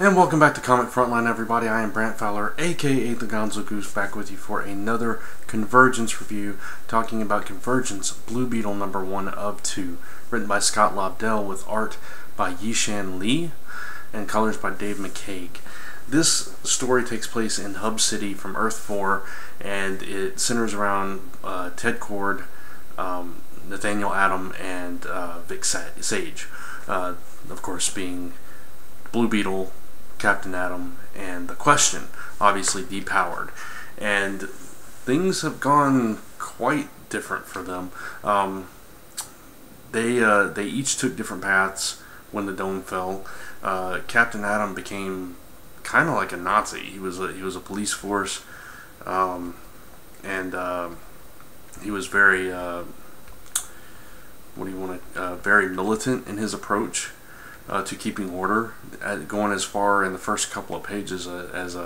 And welcome back to Comic Frontline, everybody. I am Brant Fowler, aka the Gonzo Goose, back with you for another Convergence review, talking about Convergence, Blue Beetle number 1 of 2, written by Scott Lobdell with art by Yishan Lee and colors by Dave McCaig. This story takes place in Hub City from Earth 4, and it centers around Ted Kord, Nathaniel Adam, and Vic Sage. Of course, being Blue Beetle, Captain Atom, and the Question, obviously depowered. And things have gone quite different for them. They each took different paths when the dome fell. Captain Atom became kind of like a Nazi. He was a police force, and he was very very militant in his approach to keeping order, going as far in the first couple of pages as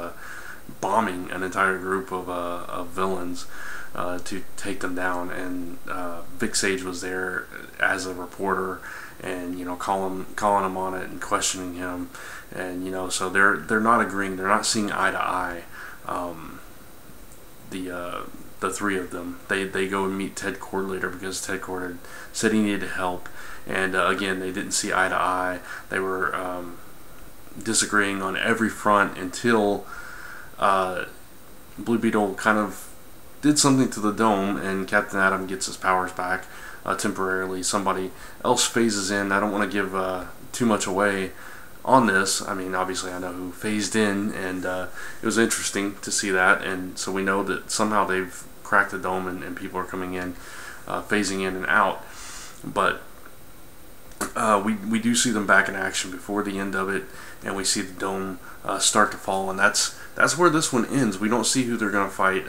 bombing an entire group of villains to take them down. And Vic Sage was there as a reporter, and calling him on it and questioning him, and so they're not agreeing, they're not seeing eye to eye. The three of them, they go and meet Ted Kord later because Ted Kord had said he needed help. And again, they didn't see eye to eye. They were disagreeing on every front until Blue Beetle kind of did something to the dome, and Captain Atom gets his powers back temporarily. Somebody else phases in. I don't want to give too much away on this. I mean, obviously I know who phased in, and it was interesting to see that. And so we know that somehow they've cracked the dome, and people are coming in, phasing in and out. But we do see them back in action before the end of it, and we see the dome start to fall, and that's where this one ends. We don't see who they're going to fight,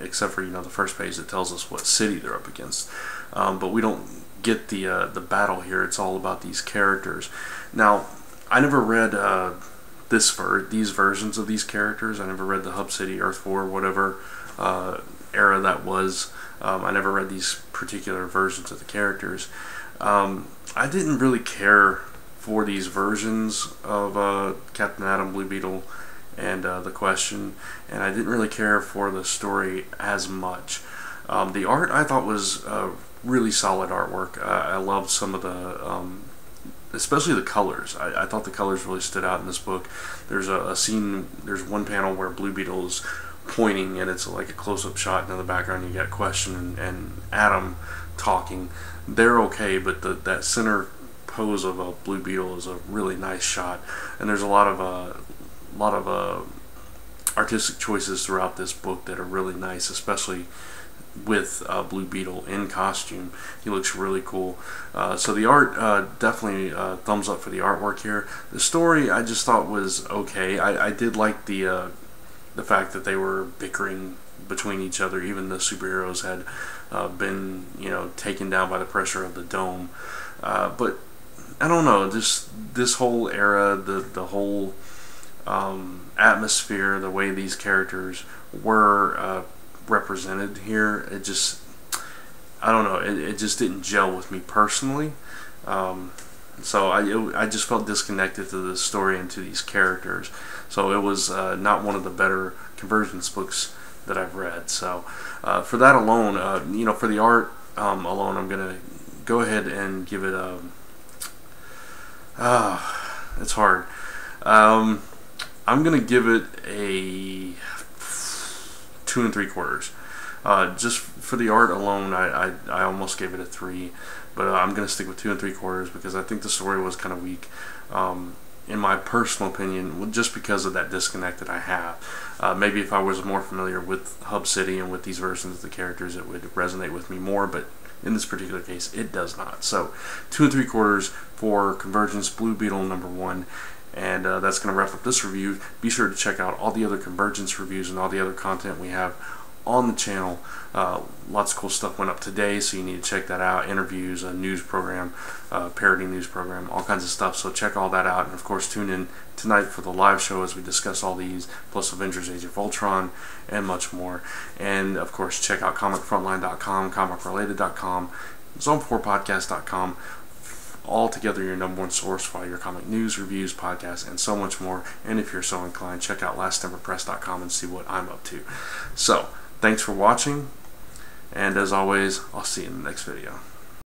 except for the first page that tells us what city they're up against. But we don't get the battle here. It's all about these characters. Now, I never read these versions of these characters. I never read the Hub City, Earth 4, whatever era that was. I never read these particular versions of the characters. I didn't really care for these versions of Captain Atom, Blue Beetle, and the Question, and I didn't really care for the story as much. The art I thought was really solid artwork. I loved some of the, especially the colors. I thought the colors really stood out in this book. There's a scene, there's one panel where Blue Beetle is pointing, and it's like a close-up shot, and in the background you got Question and Atom talking. They're okay, but that center pose of a Blue Beetle is a really nice shot, and there's a lot of artistic choices throughout this book that are really nice, especially with Blue Beetle in costume. He looks really cool. So the art, definitely thumbs up for the artwork here. The story I just thought was okay. I did like the fact that they were bickering between each other. Even the superheroes had been taken down by the pressure of the dome. But I don't know, just this whole era, the whole atmosphere, the way these characters were represented here, it just, I don't know, it just didn't gel with me personally. So I just felt disconnected to the story and to these characters. So it was not one of the better Convergence books that I've read. So for that alone, for the art alone, I'm gonna go ahead and give it a. It's hard. I'm gonna give it a 2 3/4. Just for the art alone, I almost gave it a 3, but I'm gonna stick with 2 3/4 because I think the story was kind of weak. In my personal opinion, just because of that disconnect that I have. Maybe if I was more familiar with Hub City and with these versions of the characters, it would resonate with me more, but in this particular case, it does not. So, 2 3/4 for Convergence, Blue Beetle number 1, and that's going to wrap up this review. Be sure to check out all the other Convergence reviews and all the other content we have on the channel. Lots of cool stuff went up today, so you need to check that out. Interviews, a news program, parody news program, all kinds of stuff. So check all that out, and of course tune in tonight for the live show as we discuss all these, plus Avengers Age of Ultron, and much more. And of course check out comicfrontline.com, comicrelated.com, zone4podcast.com altogether your #1 source for all your comic news, reviews, podcasts, and so much more. And if you're so inclined, check out lasttemperpress.com and see what I'm up to. So, thanks for watching, and as always, I'll see you in the next video.